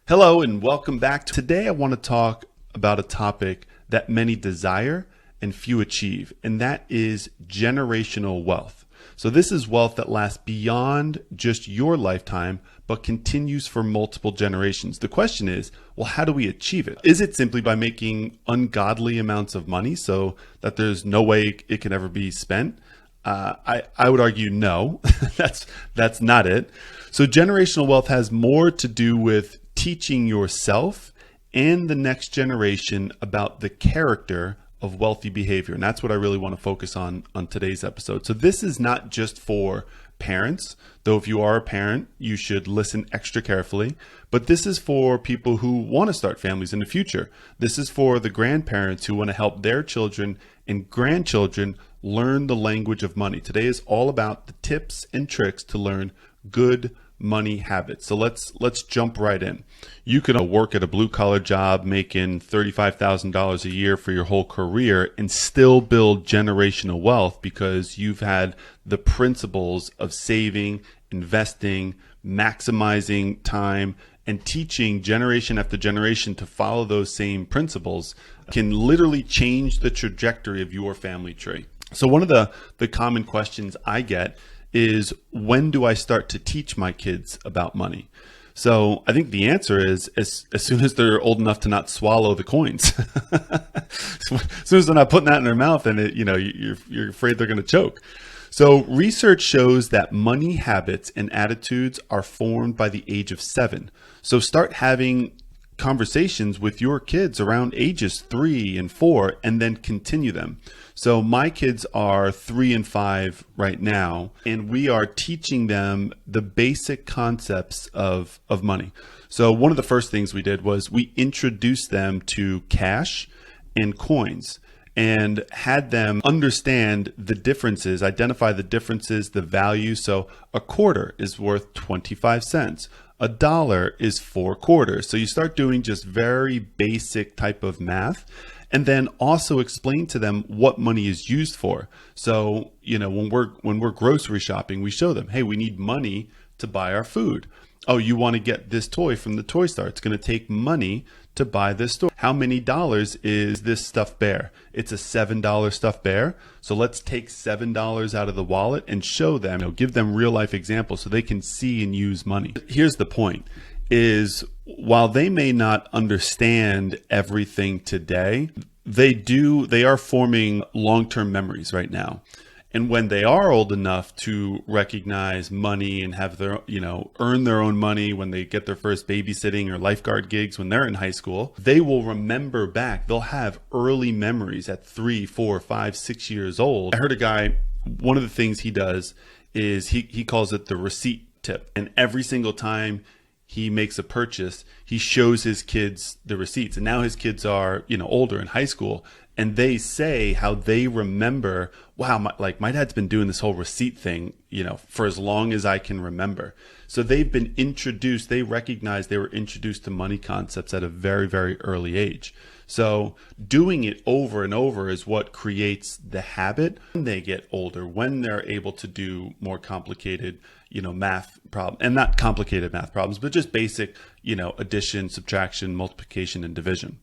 Hello and welcome back. Today I want to talk about a topic that many desire and few achieve, and that is generational wealth. So this is wealth that lasts beyond just your lifetime, but continues for multiple generations. The question is, well, how do we achieve it? Is it simply by making ungodly amounts of money so that there's no way it can ever be spent? I would argue no, that's not it. So generational wealth has more to do with teaching yourself and the next generation about the character of wealthy behavior. And that's what I really want to focus on today's episode. So this is not just for parents, though if you are a parent, you should listen extra carefully. But this is for people who want to start families in the future. This is for the grandparents who want to help their children and grandchildren learn the language of money. Today is all about the tips and tricks to learn good money habits. So let's jump right in. You can work at a blue-collar job making $35,000 a year for your whole career and still build generational wealth because you've had the principles of saving, investing, maximizing time, and teaching generation after generation to follow those same principles can literally change the trajectory of your family tree. So one of the common questions I get is, when do I start to teach my kids about money? So I think the answer is as soon as they're old enough to not swallow the coins. As soon as they're not putting that in their mouth, and you're afraid they're going to choke. So research shows that money habits and attitudes are formed by the age of 7. So start having conversations with your kids around ages 3 and 4 and then continue them. So my kids are 3 and 5 right now, and we are teaching them the basic concepts of money. So one of the first things we did was we introduced them to cash and coins and had them understand the differences, identify the differences, the value. So a quarter is worth 25 cents. A dollar is 4 quarters. So you start doing just very basic type of math, and then also explain to them what money is used for. So, when we're grocery shopping, we show them, hey, we need money to buy our food. Oh, you want to get this toy from the toy store. It's going to take money to buy this toy. How many dollars is this stuffed bear? It's a $7 stuffed bear. So let's take $7 out of the wallet and show them, give them real life examples so they can see and use money. Here's the point is, while they may not understand everything today, they are forming long-term memories right now. And when they are old enough to recognize money and have their, earn their own money, when they get their first babysitting or lifeguard gigs when they're in high school, they will remember back. They'll have early memories at 3, 4, 5, 6 years old. I heard a guy, one of the things he does is he calls it the receipt tip. And every single time he makes a purchase, he shows his kids the receipts. And now his kids are, older in high school, and they say how they remember, wow, my dad's been doing this whole receipt thing, for as long as I can remember. So they've been introduced, they recognize they were introduced to money concepts at a very, very early age. So doing it over and over is what creates the habit when they get older, when they're able to do more complicated, math problems, and not complicated math problems, but just basic, addition, subtraction, multiplication, and division.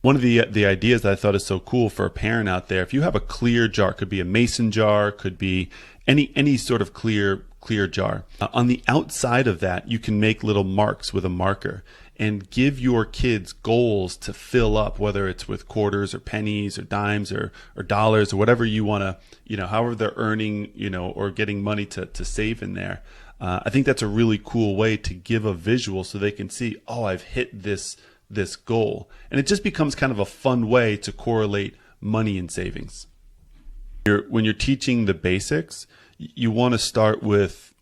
One of the ideas that I thought is so cool for a parent out there, if you have a clear jar, could be a mason jar, could be any sort of clear jar. On the outside of that, you can make little marks with a marker and give your kids goals to fill up, whether it's with quarters or pennies or dimes or dollars or whatever you want to, however they're earning, or getting money to save in there. I think that's a really cool way to give a visual so they can see, oh, I've hit this goal. And it just becomes kind of a fun way to correlate money and savings. When you're teaching the basics, you want to start with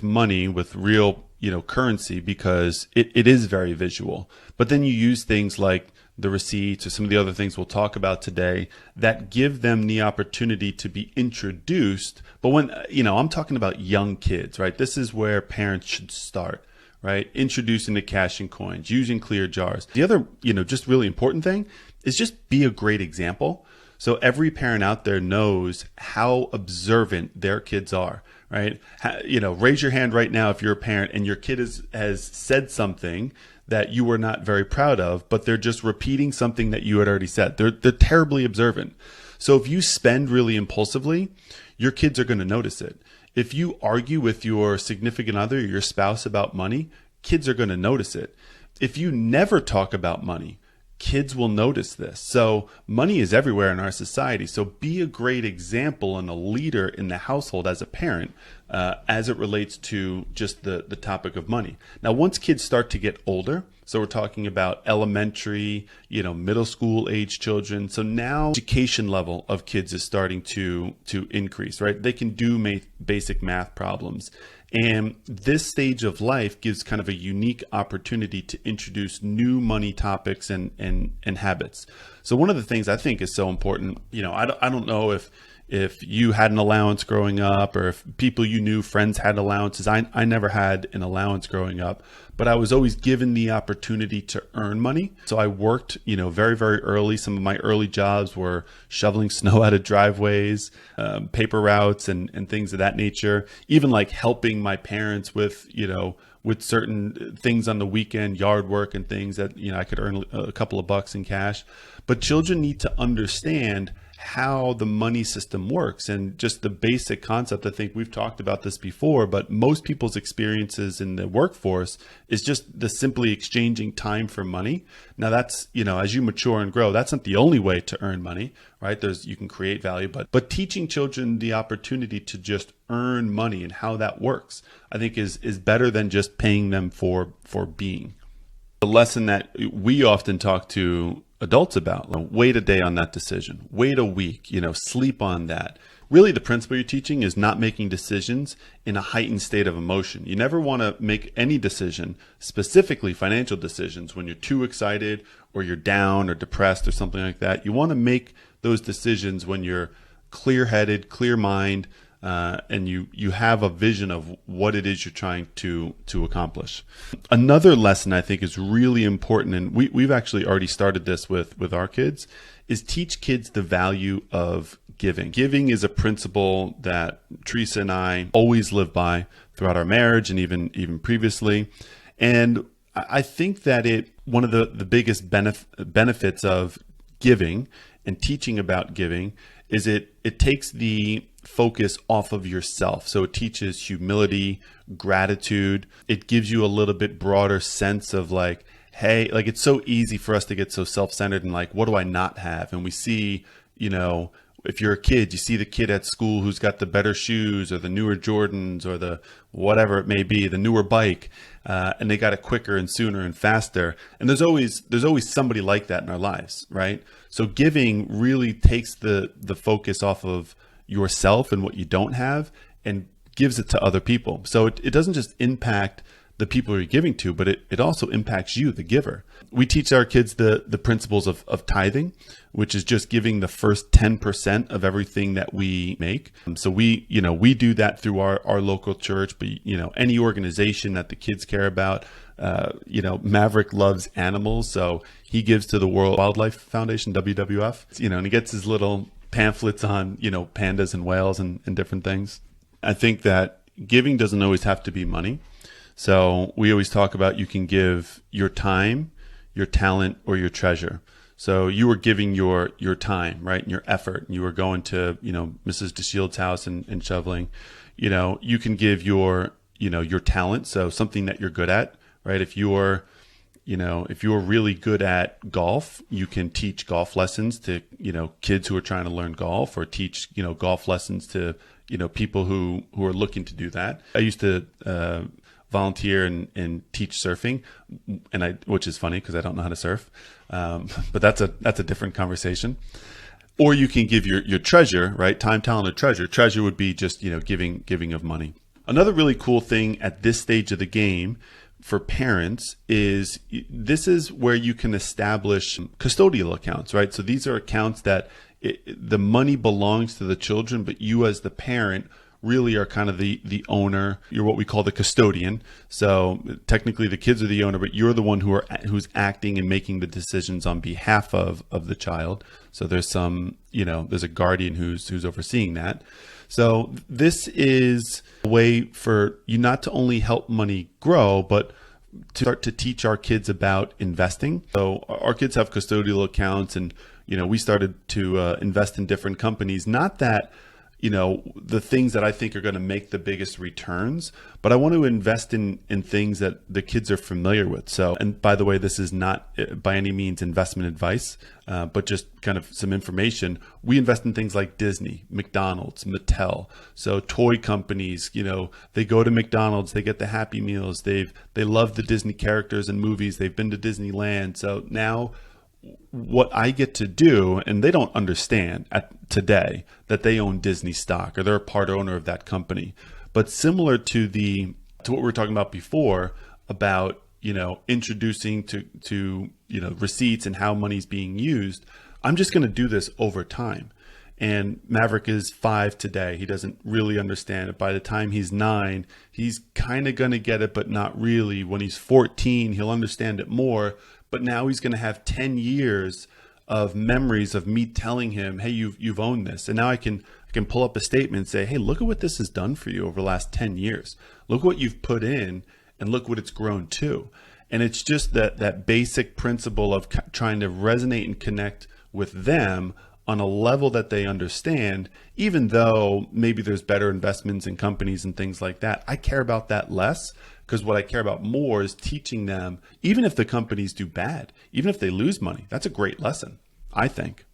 money, with real currency, because it is very visual. But then you use things like the receipts or some of the other things we'll talk about today that give them the opportunity to be introduced. But when, I'm talking about young kids, right? This is where parents should start, right? Introducing the cash and coins, using clear jars. The other, just really important thing is just be a great example. So every parent out there knows how observant their kids are, right? right? Raise your hand right now if you're a parent and your kid has said something that you were not very proud of, but they're just repeating something that you had already said. They're terribly observant. So if you spend really impulsively, your kids are going to notice it. If you argue with your significant other, your spouse, about money, kids are going to notice it. If you never talk about money, kids will notice this. So money is everywhere in our society. So be a great example and a leader in the household as a parent, as it relates to just the topic of money. Now, once kids start to get older, so we're talking about elementary, middle school age children. So now education level of kids is starting to increase, right? They can do basic math problems. And this stage of life gives kind of a unique opportunity to introduce new money topics and habits. So one of the things I think is so important, I don't know if you had an allowance growing up, or if people you knew, friends, had allowances. I never had an allowance growing up, but I was always given the opportunity to earn money. So I worked, very, very early. Some of my early jobs were shoveling snow out of driveways, paper routes, and things of that nature. Even like helping my parents with certain things on the weekend, yard work and things that, I could earn a couple of bucks in cash. But children need to understand how the money system works, and just the basic concept. I think we've talked about this before, but most people's experiences in the workforce is just the simply exchanging time for money. Now that's, as you mature and grow, that's not the only way to earn money, right? You can create value, but teaching children the opportunity to just earn money and how that works, I think is better than just paying them for being. The lesson that we often talk to adults about: wait a day on that decision, wait a week, sleep on that. Really, the principle you're teaching is not making decisions in a heightened state of emotion. You never want to make any decision, specifically financial decisions, when you're too excited or you're down or depressed or something like that. You want to make those decisions when you're clear-headed, clear mind, and you have a vision of what it is you're trying to accomplish. Another lesson I think is really important, and we've actually already started this with our kids, is teach kids the value of giving. Giving is a principle that Teresa and I always live by throughout our marriage and even previously. And I think that one of the biggest benefits of giving and teaching about giving is it takes the focus off of yourself. So it teaches humility, gratitude. It gives you a little bit broader sense of like, hey, like it's so easy for us to get so self-centered and like, what do I not have? And we see, if you're a kid, you see the kid at school who's got the better shoes or the newer Jordans or the whatever it may be, the newer bike, and they got it quicker and sooner and faster. And there's always somebody like that in our lives, right? So giving really takes the focus off of yourself and what you don't have and gives it to other people. So it doesn't just impact the people you're giving to, but it also impacts you, the giver. We teach our kids the principles of tithing, which is just giving the first 10% of everything that we make. So we do that through our local church, but any organization that the kids care about. Maverick loves animals, so he gives to the World Wildlife Foundation, WWF, and he gets his little pamphlets on, pandas and whales and different things. I think that giving doesn't always have to be money. So we always talk about you can give your time, your talent, or your treasure. So you were giving your time, right, and your effort. And you were going to, Mrs. DeShield's house and shoveling. You can give your talent, so something that you're good at, right? If you're really good at golf, you can teach golf lessons to, kids who are trying to learn golf, or teach, golf lessons to, people who are looking to do that. I used to volunteer and teach surfing, which is funny because I don't know how to surf. But that's a different conversation. Or you can give your treasure, right? Time, talent, or treasure. Treasure would be just, giving of money. Another really cool thing at this stage of the game for parents is this is where you can establish custodial accounts, right? So these are accounts that the money belongs to the children, but you as the parent really are kind of the owner. You're what we call the custodian. So technically the kids are the owner, but you're the one who's acting and making the decisions on behalf of the child. So there's some, there's a guardian who's overseeing that. So this is a way for you not to only help money grow, but to start to teach our kids about investing. So our kids have custodial accounts, and we started to invest in different companies. Not that the things that I think are going to make the biggest returns, but I want to invest in things that the kids are familiar with. So, and by the way, this is not by any means investment advice, but just kind of some information. We invest in things like Disney, McDonald's, Mattel. So toy companies, they go to McDonald's, they get the Happy Meals. They love the Disney characters and movies. They've been to Disneyland. So now what I get to do, and they don't understand today that they own Disney stock or they're a part owner of that company. But similar to what we were talking about before about, introducing to receipts and how money's being used, I'm just going to do this over time. And Maverick is 5 today. He doesn't really understand it. By the time he's 9, he's kind of going to get it, but not really. When he's 14, he'll understand it more. But now he's going to have 10 years of memories of me telling him, hey, you've owned this. And now I can pull up a statement and say, hey, look at what this has done for you over the last 10 years. Look what you've put in and look what it's grown to. And it's just that basic principle of trying to resonate and connect with them on a level that they understand, even though maybe there's better investments in companies and things like that. I care about that less, because what I care about more is teaching them, even if the companies do bad, even if they lose money, that's a great lesson, I think.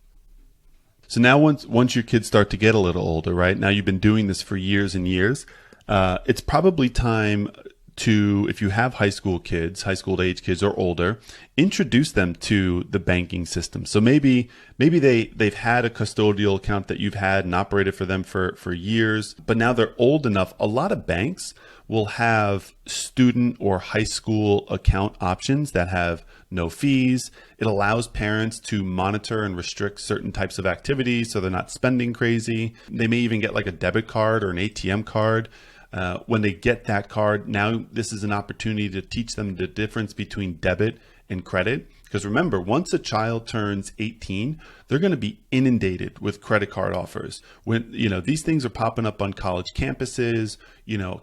So now once your kids start to get a little older, right? Now you've been doing this for years and years. It's probably time to, if you have high school age kids or older, introduce them to the banking system. So maybe they've had a custodial account that you've had and operated for them for years, but now they're old enough. A lot of banks will have student or high school account options that have no fees. It allows parents to monitor and restrict certain types of activities so they're not spending crazy. They may even get like a debit card or an ATM card. When they get that card, now this is an opportunity to teach them the difference between debit and credit. Because remember, once a child turns 18, they're going to be inundated with credit card offers. When these things are popping up on college campuses,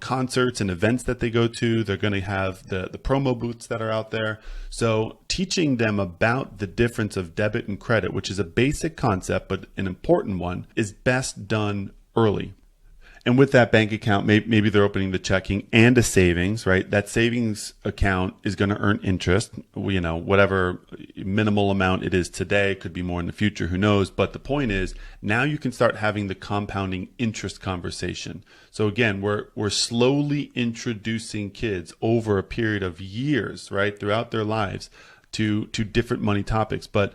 concerts and events that they go to, they're going to have the promo booths that are out there. So teaching them about the difference of debit and credit, which is a basic concept, but an important one, is best done early. And with that bank account, maybe they're opening the checking and a savings, right? That savings account is going to earn interest, whatever minimal amount it is today, could be more in the future, who knows? But the point is, now you can start having the compounding interest conversation. So again, we're slowly introducing kids over a period of years, right, throughout their lives to different money topics. But,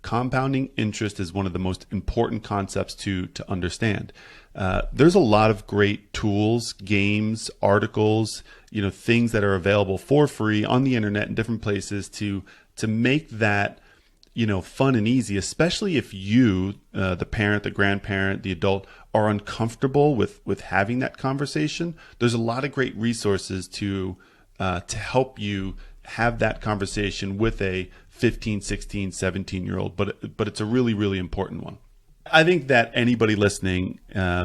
compounding interest is one of the most important concepts to understand. There's a lot of great tools, games, articles, things that are available for free on the internet in different places to make that, fun and easy, especially if you, the parent, the grandparent, the adult, are uncomfortable with having that conversation. There's a lot of great resources to help you have that conversation with a 15, 16, 17-year-old, but it's a really, really important one. I think that anybody listening,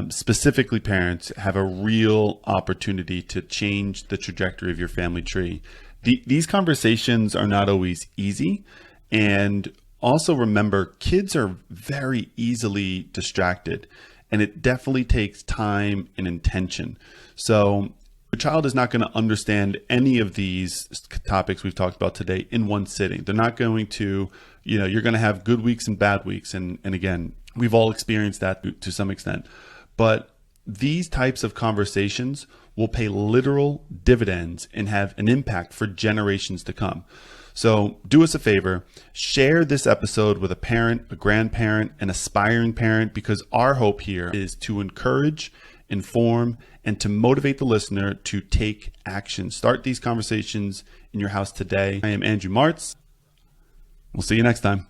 specifically parents, have a real opportunity to change the trajectory of your family tree. These conversations are not always easy. And also remember, kids are very easily distracted, and it definitely takes time and intention. So the child is not going to understand any of these topics we've talked about today in one sitting. They're not going to, you're going to have good weeks and bad weeks. And again, we've all experienced that to some extent. But these types of conversations will pay literal dividends and have an impact for generations to come. So do us a favor, share this episode with a parent, a grandparent, an aspiring parent, because our hope here is to encourage, inform, and to motivate the listener to take action. Start these conversations in your house today. I am Andrew Martz. We'll see you next time.